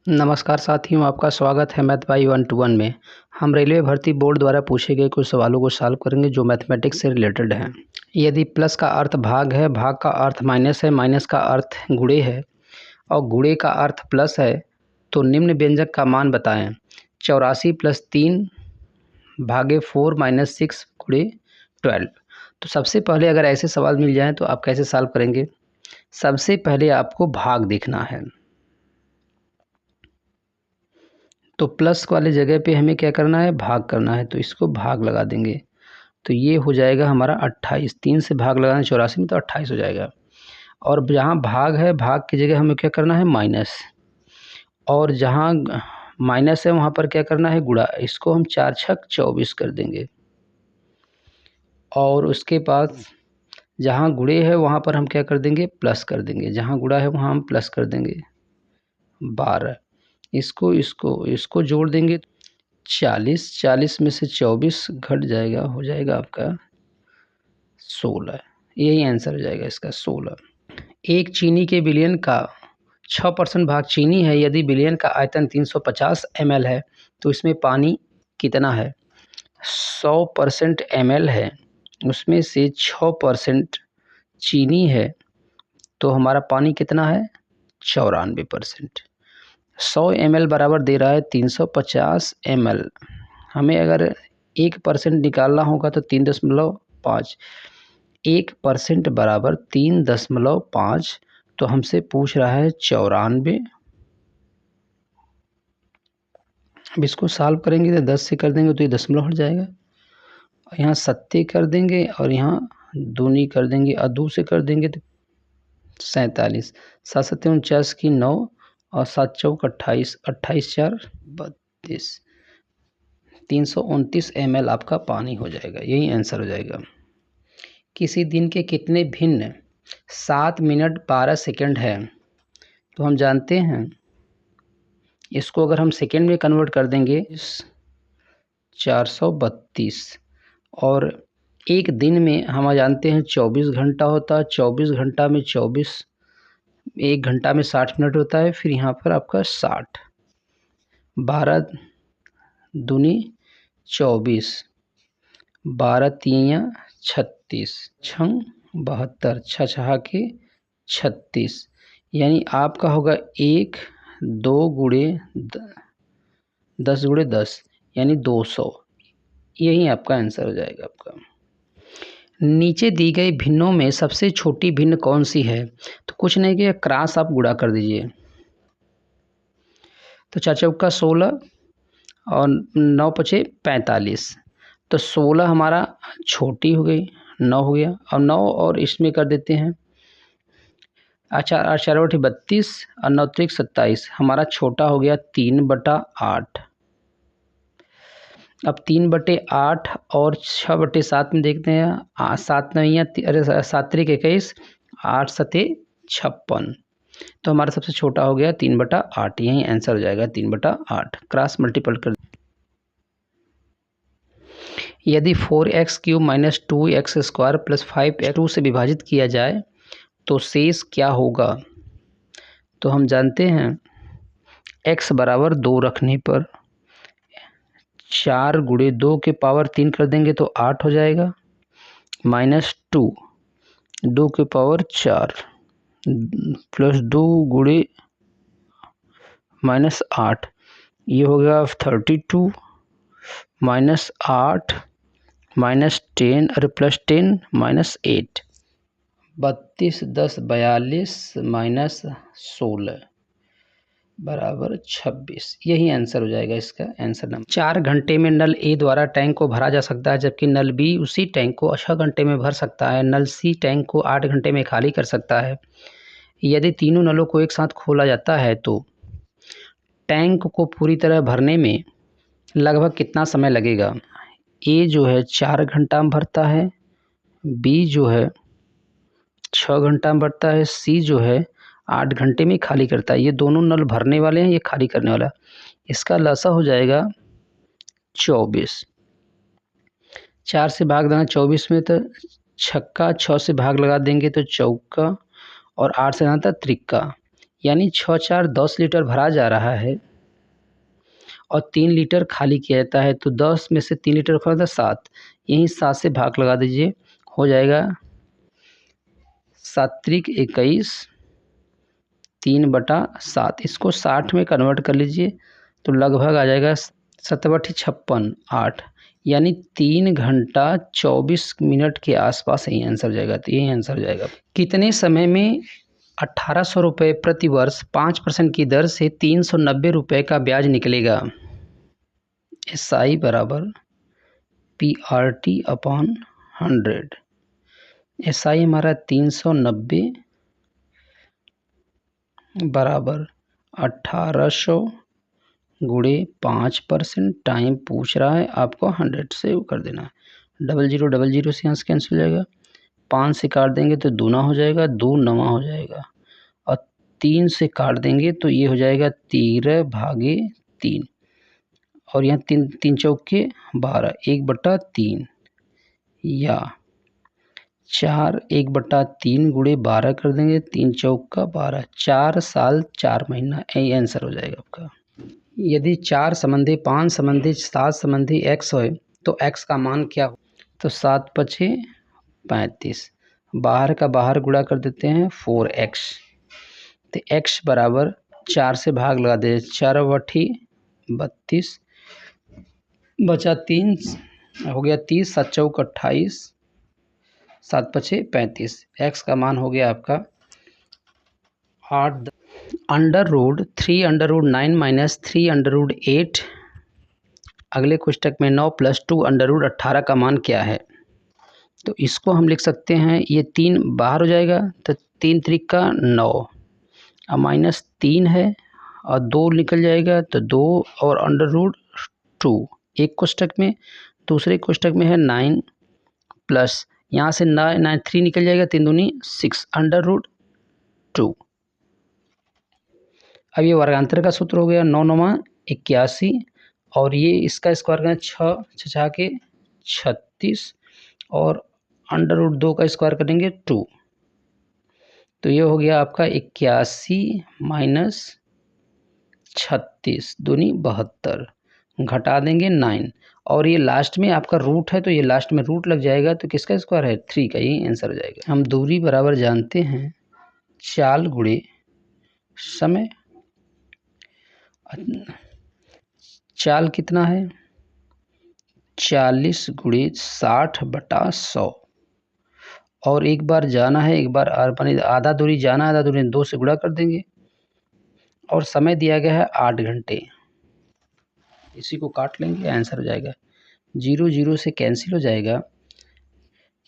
नमस्कार साथियों, आपका स्वागत है मैथ बाई 1-1 में। हम रेलवे भर्ती बोर्ड द्वारा पूछे गए कुछ सवालों को सॉल्व करेंगे जो मैथमेटिक्स से रिलेटेड हैं। यदि प्लस का अर्थ भाग है, भाग का अर्थ माइनस है, माइनस का अर्थ गुणे है और गुणे का अर्थ प्लस है तो निम्न व्यंजक का मान बताएं। 84 + 3 भागे 4 - 6 गुणे 12। तो सबसे पहले अगर ऐसे सवाल मिल जाएँ तो आप कैसे सॉल्व करेंगे? सबसे पहले आपको भाग देखना है। तो प्लस वाले जगह पे हमें क्या करना है? भाग करना है। तो इसको भाग लगा देंगे तो ये हो जाएगा हमारा 28। 3 से भाग लगाना 84 में तो 28 हो जाएगा। और जहाँ भाग है, भाग की जगह हमें क्या करना है? माइनस। और जहाँ माइनस है वहाँ पर क्या करना है? गुणा। इसको हम 4 × 6 = 24 कर देंगे। और उसके बाद जहाँ गुणे है वहाँ पर हम क्या कर देंगे? प्लस कर देंगे। जहाँ गुणा है वहाँ हम प्लस कर देंगे 12। इसको जोड़ देंगे 40 में से 24 घट जाएगा, हो जाएगा आपका 16। यही आंसर हो जाएगा इसका 16। एक चीनी के विलयन का 6% भाग चीनी है। यदि विलयन का आयतन 350 ml है तो इसमें पानी कितना है? 100% ml है, उसमें से 6% चीनी है तो हमारा पानी कितना है? 94%। 100 ml बराबर दे रहा है 350 ml। हमें अगर 1% निकालना होगा तो 3.5। 1% बराबर 3.5। तो हमसे पूछ रहा है 94। अब इसको सॉल्व करेंगे तो 10 से कर देंगे तो ये दशमलव हट जाएगा। यहाँ 70 कर देंगे और यहाँ दूनी कर देंगे और 2 से कर देंगे तो 47। 7 × 7 = 49 की 9 और 7 × 4 = 28। 28 × 4 = 32। 329 ml आपका पानी हो जाएगा। यही आंसर हो जाएगा। किसी दिन के कितने भिन्न 7 मिनट 12 सेकंड है? तो हम जानते हैं इसको अगर हम सेकंड में कन्वर्ट कर देंगे 432। और एक दिन में हम जानते हैं 24 घंटा होता है। 24 घंटा में 24, 1 घंटा में 60 मिनट होता है। फिर यहाँ पर आपका 60। 12 दूनी 24, 12 × 3 = 36, 6 × 72, 6 छहा के 36। यानी आपका होगा 1 2 × 10 × 10 यानी 200। यही आपका आंसर हो जाएगा आपका। नीचे दी गई भिन्नों में सबसे छोटी भिन्न कौन सी है? तो कुछ नहीं किया, क्रॉस आप गुणा कर दीजिए। तो 4 × 16 और 9 × 5 = 45। तो 16 हमारा छोटी हो गई, 9 हो गया। और 9 और इसमें कर देते हैं। अच्छा, 8 × 4 = 32 और 9 × 3 = 27। हमारा छोटा हो गया 3/8। अब 3/8 और 6/7 में देखते हैं। 7 9 अरे 7 3 21, 8 7 56। तो हमारा सबसे छोटा हो गया 3/8। यही आंसर हो जाएगा 3/8। क्रॉस मल्टीपल कर। यदि 4x³ - 2x² + 5x2 से विभाजित किया जाए तो शेष क्या होगा? तो हम जानते हैं x बराबर 2 रखने पर 4 × 2 की पावर 3 कर देंगे तो 8 हो जाएगा। -2 2 की पावर 4 + 2 × -8 ये हो गया 32 -8 -10 अरे +10 -8 32 10 42 -16 बराबर 26। यही आंसर हो जाएगा इसका आंसर नंबर। 4 घंटे में नल ए द्वारा टैंक को भरा जा सकता है, जबकि नल बी उसी टैंक को 6 घंटे में भर सकता है। नल सी टैंक को 8 घंटे में खाली कर सकता है। यदि तीनों नलों को एक साथ खोला जाता है तो टैंक को पूरी तरह भरने में लगभग कितना समय लगेगा? ए जो है 4 घंटा में भरता है, बी जो है 6 घंटा में भरता है, सी जो है 8 घंटे में खाली करता है। ये दोनों नल भरने वाले हैं, ये खाली करने वाला। इसका लसा हो जाएगा 24। 4 से भाग देना 24 में तो छक्का, 6 से भाग लगा देंगे तो चौका और 8 से आता त्रिक्का। यानी 6 4 10 लीटर भरा जा रहा है और 3 लीटर खाली किया जाता है, तो 10 में से 3 लीटर खाली था 7, यहीं 7 से भाग लगा दीजिए, हो जाएगा 7 त्रिक 21, 3/7। इसको 60 में कन्वर्ट कर लीजिए तो लगभग आ जाएगा 7 56 8, यानी 3 घंटा 24 मिनट के आसपास यही आंसर जाएगा। तो यही आंसर जाएगा। कितने समय में 1800 रुपये प्रति वर्ष 5% की दर से 390 रुपये का ब्याज निकलेगा? SI बराबर PRT अपॉन 100। SI हमारा 390 बराबर 1800 गुणे 5% टाइम पूछ रहा है आपको 100 से वो कर देना है। 00 से यहाँ से कैंसिल हो जाएगा, 5 से काट देंगे तो दूना हो जाएगा, 2 9 हो जाएगा, और 3 से काट देंगे तो ये हो जाएगा 13/3, और यहाँ 3 3 चौके 12, 1/3, या 4 1/3 गुणे 12 कर देंगे, 3 चौका 12, 4 साल 4 महीना, यही आंसर हो जाएगा आपका। यदि 4 संबंधी 5 संबंधी 7 संबंधी x हो तो x का मान क्या हो? तो 7 पछे 35, बाहर का बाहर गुणा कर देते हैं 4x, तो x बराबर 4 से भाग लगा दे, 4 बठी 32, बचा 3, हो गया 30, 7 चौक 28, 7 पछे 35, x का मान हो गया आपका 8 √3√9 माइनस 3√8। अगले कोष्टक में 9 + 2√18 का मान क्या है? तो इसको हम लिख सकते हैं, ये 3 बाहर हो जाएगा तो 3 त्रिक 9, और माइनस 3 है और 2 निकल जाएगा तो 2 और √2 एक कोष्टक में, दूसरे कोष्टक में है 9 प्लस यहाँ से 9 3 निकल जाएगा, 3 दूनी 6 √2। अब ये वर्गांतर का सूत्र हो गया, 9 9 81, और ये इसका स्क्वायर करें 6 6 के 36, और √2 का स्क्वायर करेंगे 2, तो ये हो गया आपका 81 माइनस 36 दूनी 72, घटा देंगे 9, और ये लास्ट में आपका रूट है तो ये लास्ट में रूट लग जाएगा, तो किसका स्क्वायर है? 3 का, यही आंसर हो जाएगा। हम दूरी बराबर जानते हैं चाल गुणे समय। चाल कितना है? 40 गुणे 60/100, और एक बार जाना है, एक बार आधा दूरी जाना है, आधा दूरी 2 से गुणा कर देंगे, और समय दिया गया है 8 घंटे, इसी को काट लेंगे, आंसर हो जाएगा 0 0 से कैंसिल हो जाएगा,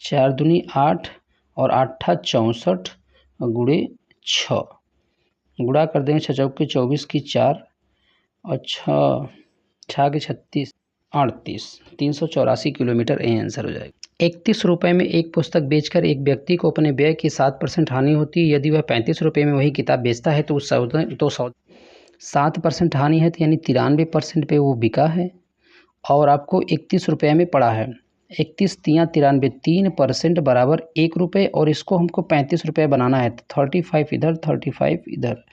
4 दूनी 8 और 8 64 गुणे 6, गुणा कर देंगे 6 चौके 24 की 4 और 6 के 36 38, 384 किलोमीटर, यही आंसर हो जाएगा। 31 रुपये में एक पुस्तक बेचकर एक व्यक्ति को अपने व्यय की 7% हानि होती है। यदि वह 35 रुपये में वही किताब बेचता है तो 7% हानि है, तो यानी 93% पे वो बिका है, और आपको 31 रुपये में पड़ा है। 31 तियाँ 93, 3% बराबर 1 रुपये, और इसको हमको 35 रुपये बनाना है, तो 35 इधर 35 इधर,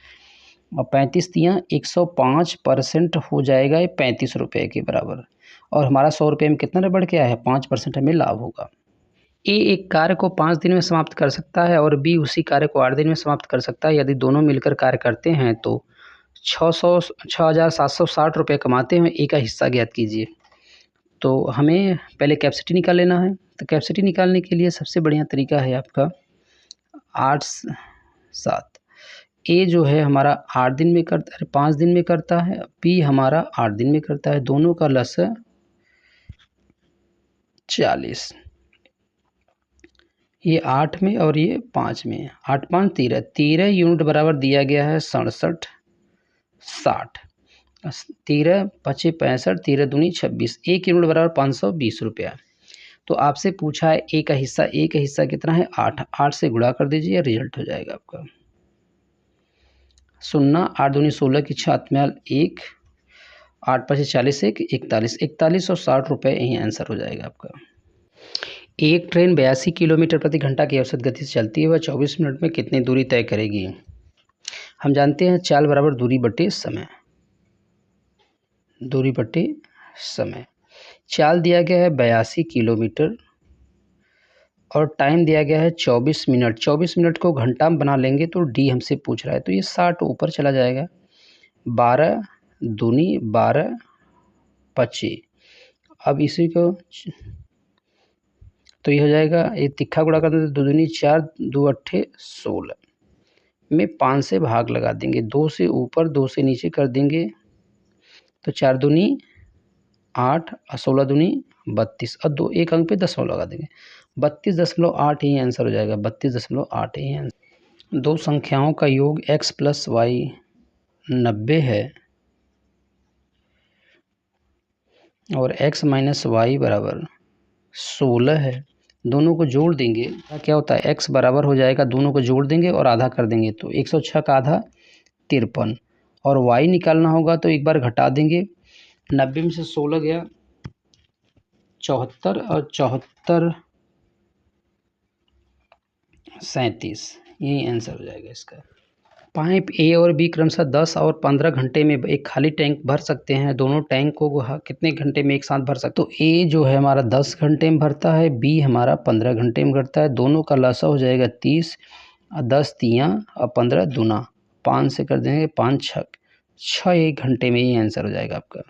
और 35 तियाँ 105% हो जाएगा, ये 35 रुपये के बराबर, और हमारा 100 रुपये में कितना बढ़ के आया है? 5% हमें लाभ होगा। ए एक कार्य को 5 दिन में समाप्त कर सकता है और बी उसी कार्य को 8 दिन में समाप्त कर सकता है। यदि दोनों मिलकर कार्य करते हैं तो 6,760 रुपये कमाते हैं। ए का हिस्सा ज्ञात कीजिए। तो हमें पहले कैपेसिटी निकाल लेना है। तो कैपेसिटी निकालने के लिए सबसे बढ़िया तरीका है आपका 8 7। ए जो है हमारा 8 दिन में करता है, 5 दिन में करता है, बी हमारा 8 दिन में करता है। दोनों का लस 40, ये 8 में और ये 5 में। 8 5 13, 13 यूनिट बराबर दिया गया है 67 60, 13 5 65, 13 दूनी 26, 1 यूनिट बराबर 520 रुपया। तो आपसे पूछा है ए का हिस्सा कितना है? 8, 8 से गुणा कर दीजिए, रिजल्ट हो जाएगा आपका 0, 8 दूनी 16 की 6 1, 8 5 40 1 41, 4160 रुपये, यही आंसर हो जाएगा आपका। एक ट्रेन 82 किलोमीटर प्रति घंटा की औसत गति से चलती है, वह 24 मिनट में कितनी दूरी तय करेगी? हम जानते हैं चाल बराबर दूरी बटे समय, दूरी बटे समय। चाल दिया गया है 82 किलोमीटर और टाइम दिया गया है 24 मिनट। 24 मिनट को घंटा में बना लेंगे तो डी हमसे पूछ रहा है, तो ये 60 ऊपर चला जाएगा। 12 दूनी 12 25। अब इसी को तो ये हो जाएगा, ये तिक्का गुणा कर देंगे, 2 दूनी 4 2 अट्ठे 16 में 5 से भाग लगा देंगे। 2 से ऊपर 2 से नीचे कर देंगे तो 4 दूनी 8 और 16 दूनी 32 और 2 एक अंक पे दशमलव लगा देंगे। 32.8 ही आंसर हो जाएगा। 32.8 ही आंसर। दो संख्याओं का योग x + y 90 है और x - y बराबर 16 है। दोनों को जोड़ देंगे, क्या होता है, x बराबर हो जाएगा, दोनों को जोड़ देंगे और आधा कर देंगे तो 106 का आधा 53 और y निकालना होगा तो एक बार घटा देंगे। 90 में से 16 गया 74 और 74 37, यही आंसर हो जाएगा इसका। पाइप ए और बी क्रमशः 10 और 15 घंटे में एक खाली टैंक भर सकते हैं। दोनों टैंक को कितने घंटे में एक साथ भर सकते? तो ए जो है हमारा 10 घंटे में भरता है, बी हमारा 15 घंटे में भरता है। दोनों का लसा हो जाएगा 30 और 10 तियाँ और 15 दूना, 5 से कर देंगे 5 6 1 घंटे में ही आंसर हो जाएगा आपका।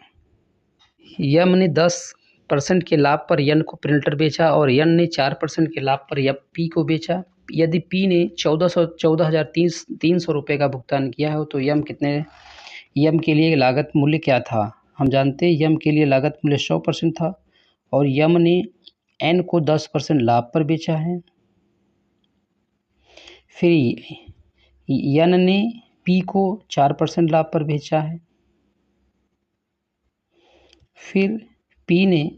यम ने 10% के लाभ पर यन को प्रिंटर बेचा और यन ने 4% के लाभ पर पी को बेचा। यदि पी ने 14,300 रुपये का भुगतान किया हो तो यम के लिए लागत मूल्य क्या था? हम जानते हैं यम के लिए लागत मूल्य 100% था और यम ने एन को 10% लाभ पर बेचा है। फिर यन ने पी को 4% लाभ पर बेचा है। फिर पी ने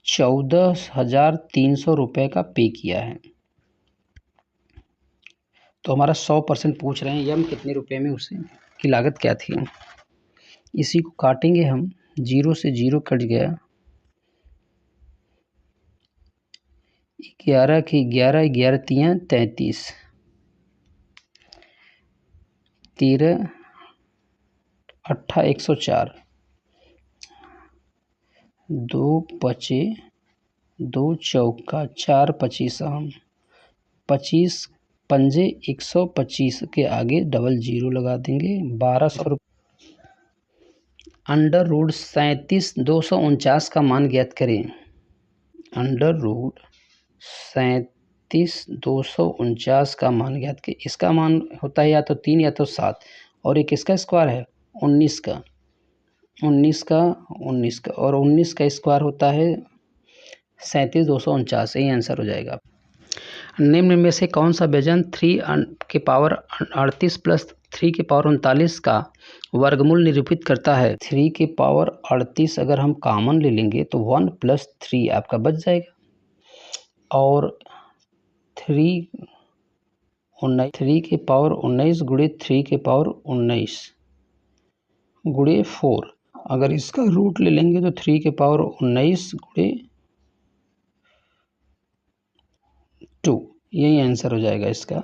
14,300 रुपये का पे किया है। तो हमारा 100% पूछ रहे हैं यम कितने रुपए में उसे की लागत क्या थी। इसी को काटेंगे हम, 0 से 0 कट गया, 11 की 11 11 तियाँ 33, 13 8 104, 2 बचे 2 चौका 4 25 25 पंजे 125 के आगे डबल 0 लगा देंगे। 1200 रुपये। अंडर रूट 37,249 का मान ज्ञात करें। अंडर रूट 37,249 का मान ज्ञात करें। इसका मान होता है या तो 3 या तो 7 और एक इसका स्क्वायर है 19 का 19 का 19 का और 19 का स्क्वायर होता है 37,249, यही आंसर हो जाएगा। निम्न में से कौन सा व्यंजन 3 के पावर 38 प्लस 3 के पावर 39 का वर्गमूल निरूपित करता है? 3 के पावर 38 अगर हम कॉमन ले लेंगे तो 1 + 3 आपका बच जाएगा और 3 के पावर 19 गुणे 3 के पावर 19 गुणे 4, अगर इसका रूट ले लेंगे तो 3 के पावर 19 गुणे 2, यही आंसर हो जाएगा इसका।